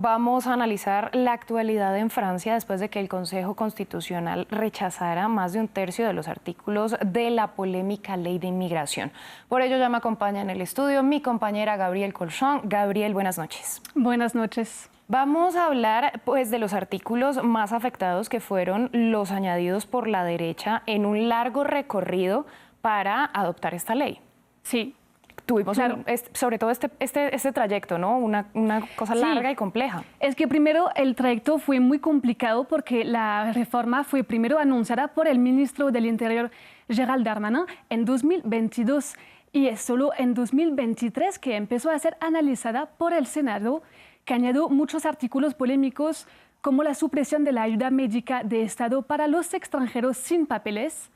Vamos a analizar la actualidad en Francia después de que el Consejo Constitucional rechazara más de un tercio de los artículos de la polémica ley de inmigración. Por ello ya me acompaña en el estudio mi compañera Gabrielle Colchón. Gabrielle, buenas noches. Buenas noches. Vamos a hablar pues de los artículos más afectados, que fueron los añadidos por la derecha en un largo recorrido para adoptar esta ley. Sí. Tuvimos claro. sobre todo este trayecto, ¿no? Una cosa larga y compleja. Es que primero el trayecto fue muy complicado porque la reforma fue primero anunciada por el ministro del Interior, Gérald Darmanin, en 2022 y es solo en 2023 que empezó a ser analizada por el Senado, que añadió muchos artículos polémicos como la supresión de la ayuda médica de Estado para los extranjeros sin papeles.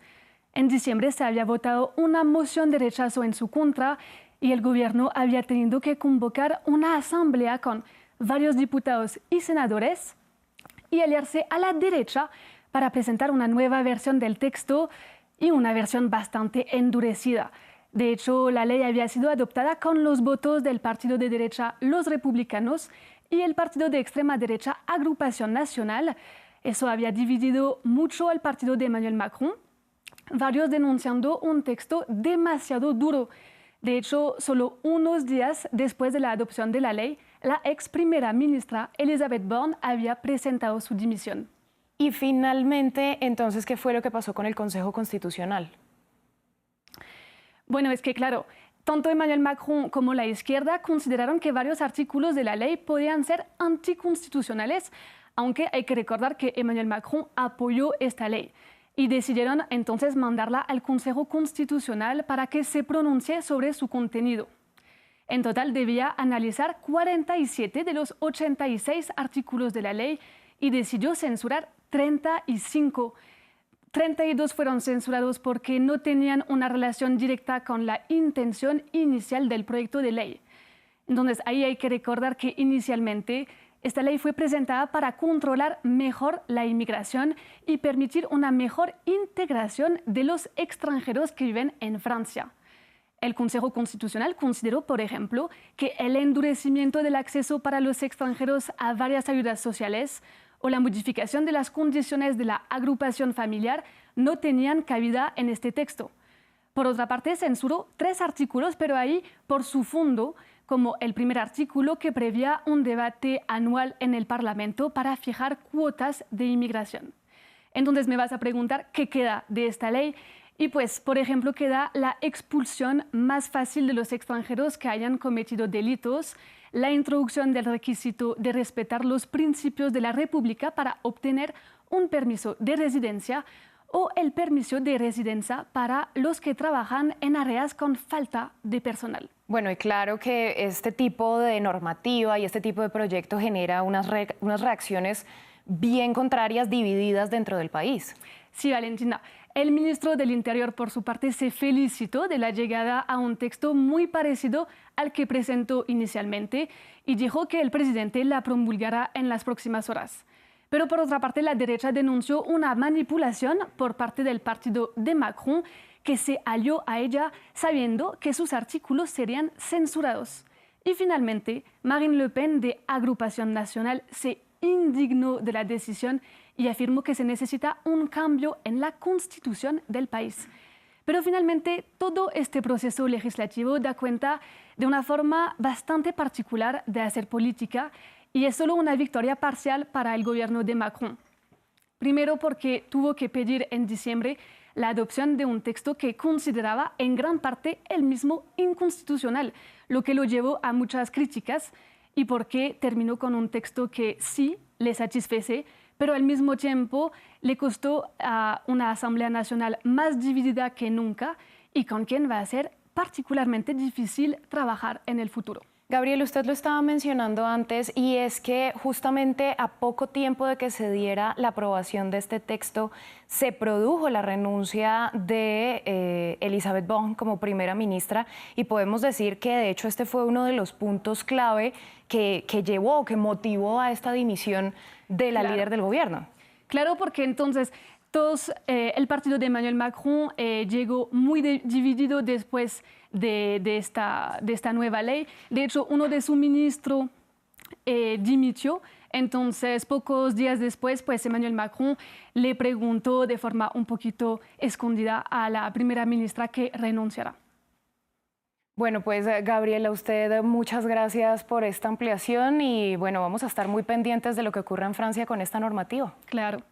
En diciembre se había votado una moción de rechazo en su contra y el gobierno había tenido que convocar una asamblea con varios diputados y senadores y aliarse a la derecha para presentar una nueva versión del texto y una versión bastante endurecida. De hecho, la ley había sido adoptada con los votos del partido de derecha Los Republicanos y el partido de extrema derecha Agrupación Nacional. Eso había dividido mucho al partido de Emmanuel Macron, varios denunciando un texto demasiado duro. De hecho, solo unos días después de la adopción de la ley, la ex primera ministra Elisabeth Borne había presentado su dimisión. Y finalmente, entonces, ¿qué fue lo que pasó con el Consejo Constitucional? Bueno, es que claro, tanto Emmanuel Macron como la izquierda consideraron que varios artículos de la ley podían ser anticonstitucionales, aunque hay que recordar que Emmanuel Macron apoyó esta ley. Y decidieron entonces mandarla al Consejo Constitucional para que se pronuncie sobre su contenido. En total debía analizar 47 de los 86 artículos de la ley y decidió censurar 35. 32 fueron censurados porque no tenían una relación directa con la intención inicial del proyecto de ley. Entonces ahí hay que recordar que inicialmente esta ley fue presentada para controlar mejor la inmigración y permitir una mejor integración de los extranjeros que viven en Francia. El Consejo Constitucional consideró, por ejemplo, que el endurecimiento del acceso para los extranjeros a varias ayudas sociales o la modificación de las condiciones de la agrupación familiar no tenían cabida en este texto. Por otra parte, censuró 3 artículos, pero ahí por su fondo, como el primer artículo que preveía un debate anual en el Parlamento para fijar cuotas de inmigración. Entonces me vas a preguntar qué queda de esta ley y pues, por ejemplo, queda la expulsión más fácil de los extranjeros que hayan cometido delitos, la introducción del requisito de respetar los principios de la República para obtener un permiso de residencia o el permiso de residencia para los que trabajan en áreas con falta de personal. Bueno, y claro que este tipo de normativa y este tipo de proyecto genera unas reacciones bien contrarias, divididas dentro del país. Sí, Valentina. El ministro del Interior, por su parte, se felicitó de la llegada a un texto muy parecido al que presentó inicialmente y dijo que el presidente la promulgará en las próximas horas. Pero por otra parte, la derecha denunció una manipulación por parte del partido de Macron, que se alió a ella sabiendo que sus artículos serían censurados. Y finalmente, Marine Le Pen, de Agrupación Nacional, se indignó de la decisión y afirmó que se necesita un cambio en la constitución del país. Pero finalmente, todo este proceso legislativo da cuenta de una forma bastante particular de hacer política y es solo una victoria parcial para el gobierno de Macron. Primero porque tuvo que pedir en diciembre la adopción de un texto que consideraba en gran parte él mismo inconstitucional, lo que lo llevó a muchas críticas y porque terminó con un texto que sí le satisface, pero al mismo tiempo le costó a una Asamblea Nacional más dividida que nunca y con quien va a ser particularmente difícil trabajar en el futuro. Gabriel, usted lo estaba mencionando antes y es que justamente a poco tiempo de que se diera la aprobación de este texto se produjo la renuncia de Elisabeth Borne como primera ministra y podemos decir que de hecho este fue uno de los puntos clave que motivó a esta dimisión de la líder del gobierno. Claro, porque entonces el partido de Emmanuel Macron llegó muy dividido después de esta nueva ley. De hecho, uno de sus ministros dimitió. Entonces, pocos días después, pues Emmanuel Macron le preguntó de forma un poquito escondida a la primera ministra que renunciara. Bueno, pues Gabriela, usted muchas gracias por esta ampliación y bueno, vamos a estar muy pendientes de lo que ocurra en Francia con esta normativa. Claro.